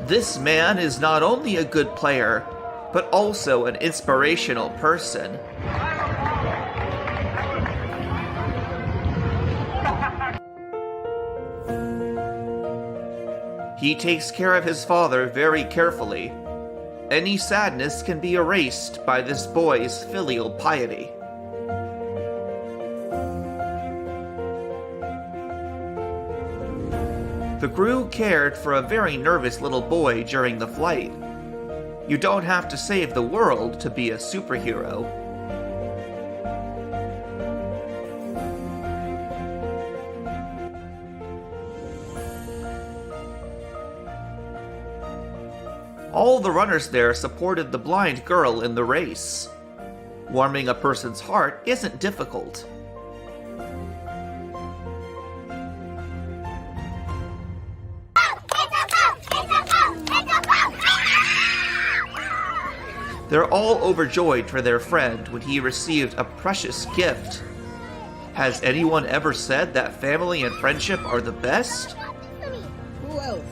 This man is not only a good player, but also an inspirational person. He takes care of his father very carefully. Any sadness can be erased by this boy's filial piety. The crew cared for a very nervous little boy during the flight. You don't have to save the world to be a superhero. All the runners there supported the blind girl in the race. Warming a person's heart isn't difficult. They're all overjoyed for their friend when he received a precious gift. Has anyone ever said that family and friendship are the best? Who else?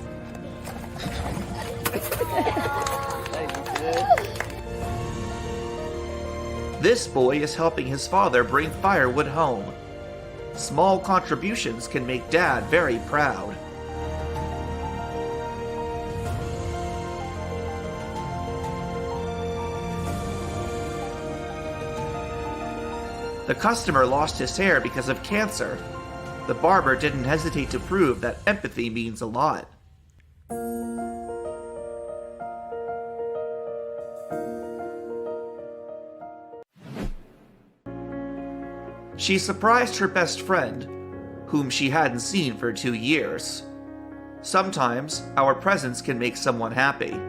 This boy is helping his father bring firewood home. Small contributions can make Dad very proud. The customer lost his hair because of cancer. The barber didn't hesitate to prove that empathy means a lot. She surprised her best friend, whom she hadn't seen for 2 years. Sometimes, our presence can make someone happy.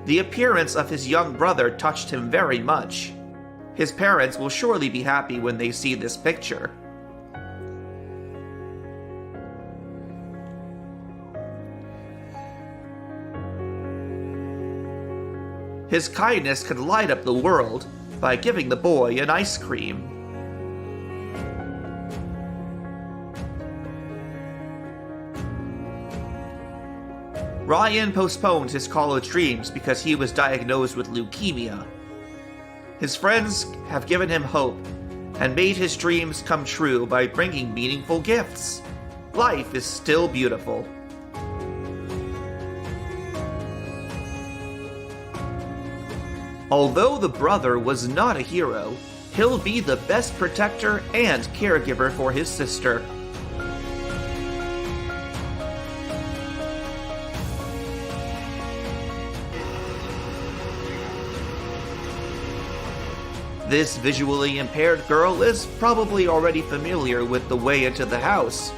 The appearance of his young brother touched him very much. His parents will surely be happy when they see this picture. His kindness could light up the world by giving the boy an ice cream. Ryan postponed his college dreams because he was diagnosed with leukemia. His friends have given him hope and made his dreams come true by bringing meaningful gifts. Life is still beautiful. Although the brother was not a hero, he'll be the best protector and caregiver for his sister. This visually impaired girl is probably already familiar with the way into the house,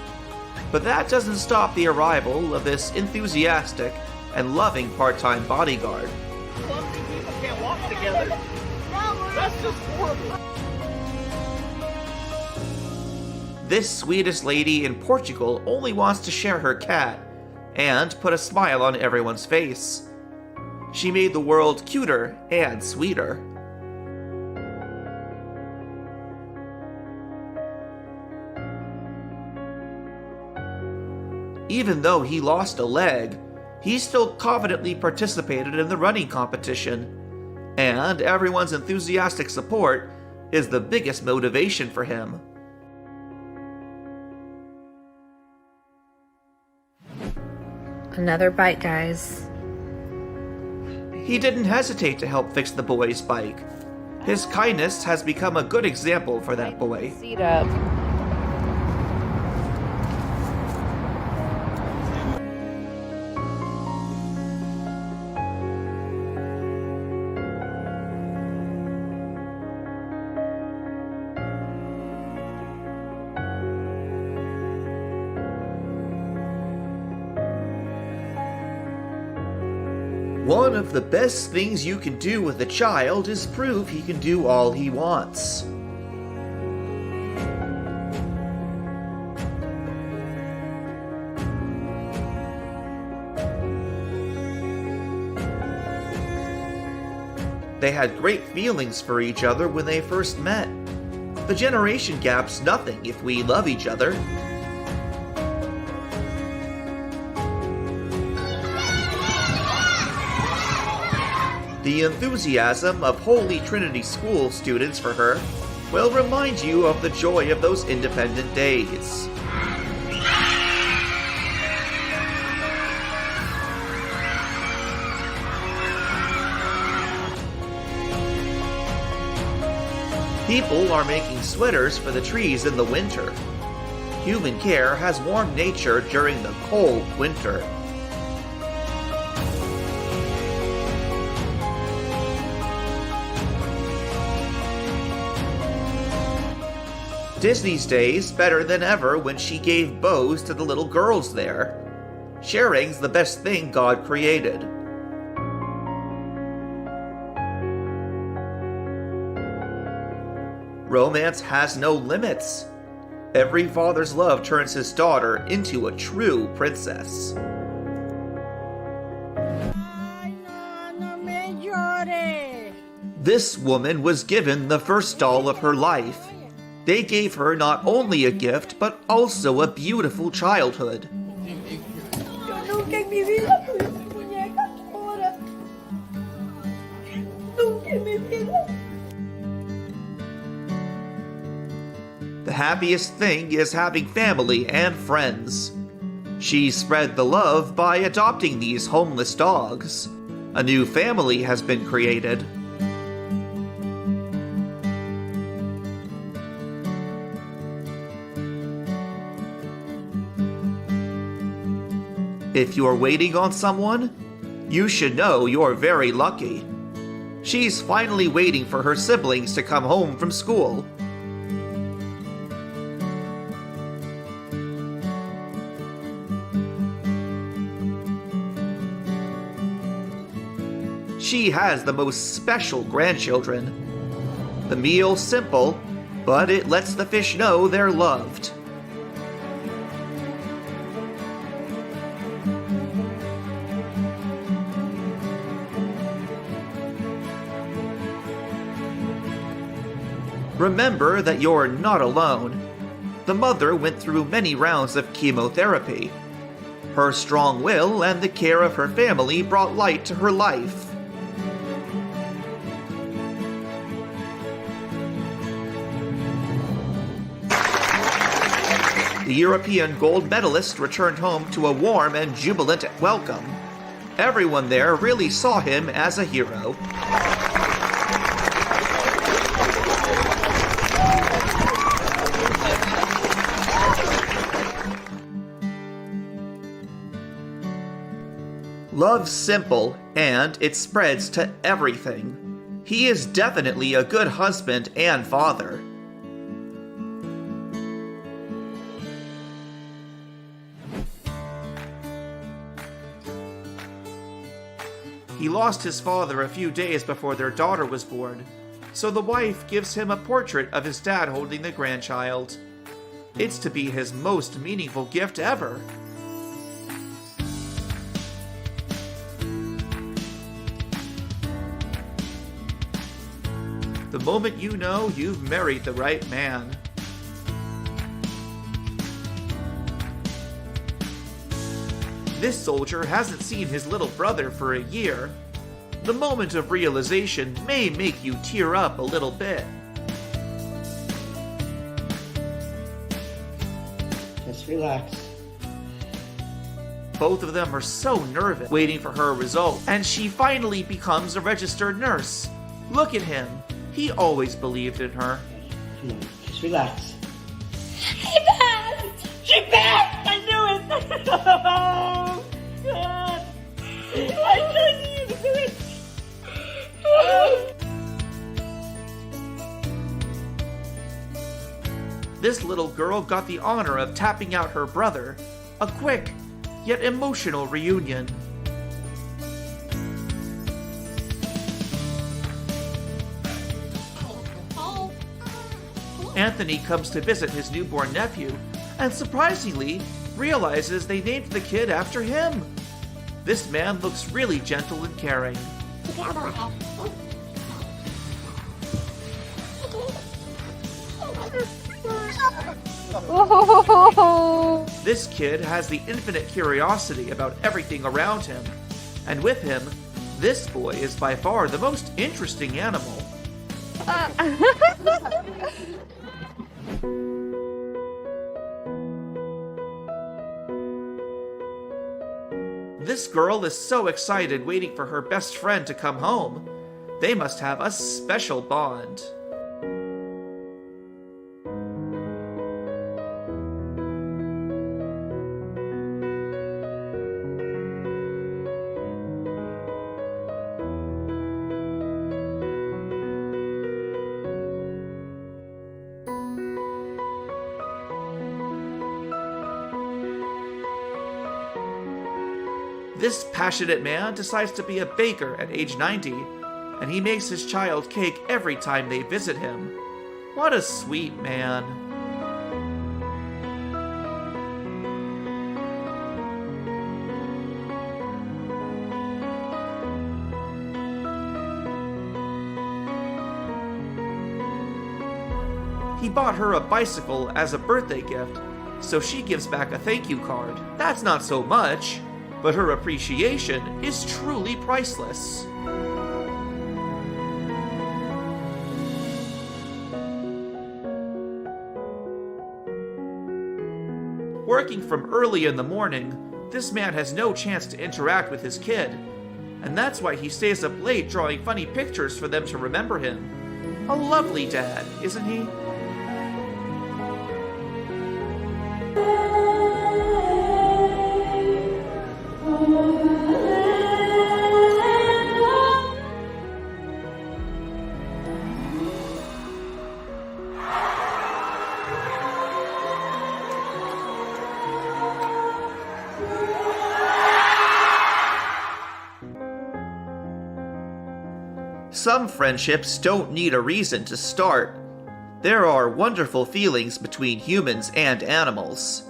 but that doesn't stop the arrival of this enthusiastic and loving part-time bodyguard. Clumsy people can't walk together. That's just horrible. This sweetest lady in Portugal only wants to share her cat and put a smile on everyone's face. She made the world cuter and sweeter. Even though he lost a leg, he still confidently participated in the running competition, and everyone's enthusiastic support is the biggest motivation for him. Another bike, guys. He didn't hesitate to help fix the boy's bike. His kindness has become a good example for that boy. Seat up. One of the best things you can do with a child is prove he can do all he wants. They had great feelings for each other when they first met. The generation gap's nothing if we love each other. The enthusiasm of Holy Trinity School students for her will remind you of the joy of those independent days. People are making sweaters for the trees in the winter. Human care has warmed nature during the cold winter. Disney's days better than ever when she gave bows to the little girls there. Sharing's the best thing God created. Romance has no limits. Every father's love turns his daughter into a true princess. This woman was given the first doll of her life. They gave her not only a gift, but also a beautiful childhood. The happiest thing is having family and friends. She spread the love by adopting these homeless dogs. A new family has been created. If you're waiting on someone, you should know you're very lucky. She's finally waiting for her siblings to come home from school. She has the most special grandchildren. The meal's simple, but it lets the fish know they're loved. Remember that you're not alone. The mother went through many rounds of chemotherapy. Her strong will and the care of her family brought light to her life. The European gold medalist returned home to a warm and jubilant welcome. Everyone there really saw him as a hero. Love's simple, and it spreads to everything. He is definitely a good husband and father. He lost his father a few days before their daughter was born, so the wife gives him a portrait of his dad holding the grandchild. It's to be his most meaningful gift ever. The moment you know you've married the right man. This soldier hasn't seen his little brother for a year. The moment of realization may make you tear up a little bit. Just relax. Both of them are so nervous, waiting for her result, and she finally becomes a registered nurse. Look at him. He always believed in her. Come on, just relax. She passed! She passed! I knew it! Oh, God! I knew you to do it! This little girl got the honor of tapping out her brother. A quick, yet emotional reunion. Anthony comes to visit his newborn nephew, and surprisingly, realizes they named the kid after him. This man looks really gentle and caring. This kid has the infinite curiosity about everything around him, and with him, this boy is by far the most interesting animal. This girl is so excited waiting for her best friend to come home. They must have a special bond. This passionate man decides to be a baker at age 90, and he makes his child cake every time they visit him. What a sweet man. He bought her a bicycle as a birthday gift, so she gives back a thank you card. That's not so much, but her appreciation is truly priceless. Working from early in the morning, this man has no chance to interact with his kid, and that's why he stays up late drawing funny pictures for them to remember him. A lovely dad, isn't he? Some friendships don't need a reason to start. There are wonderful feelings between humans and animals.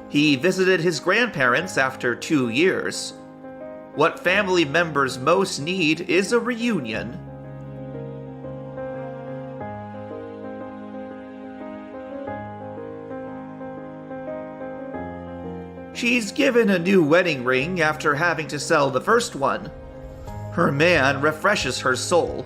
He visited his grandparents after 2 years. What family members most need is a reunion. She's given a new wedding ring after having to sell the first one. Her man refreshes her soul.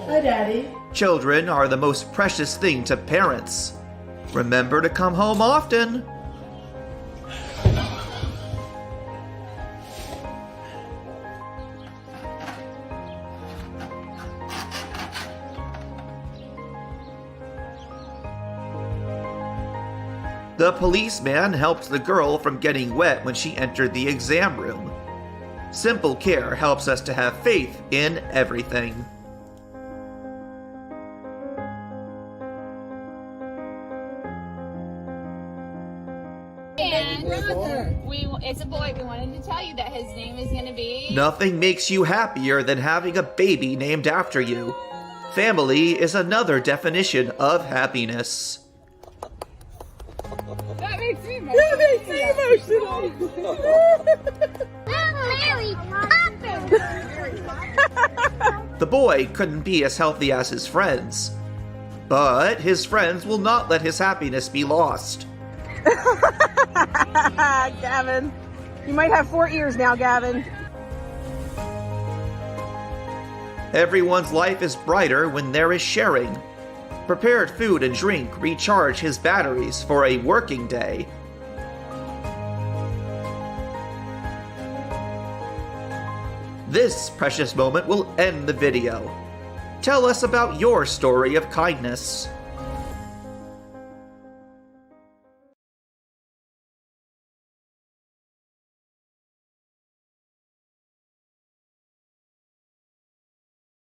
Hi, Daddy. Children are the most precious thing to parents. Remember to come home often. The policeman helped the girl from getting wet when she entered the exam room. Simple care helps us to have faith in everything. And it's a boy. We wanted to tell you that his name is going to be... Nothing makes you happier than having a baby named after you. Family is another definition of happiness. That makes me emotional. That makes me emotional. Mary Poppins! The boy couldn't be as healthy as his friends, but his friends will not let his happiness be lost. Gavin, you might have 4 ears now, Gavin. Everyone's life is brighter when there is sharing. Prepared food and drink recharge his batteries for a working day. This precious moment will end the video. Tell us about your story of kindness.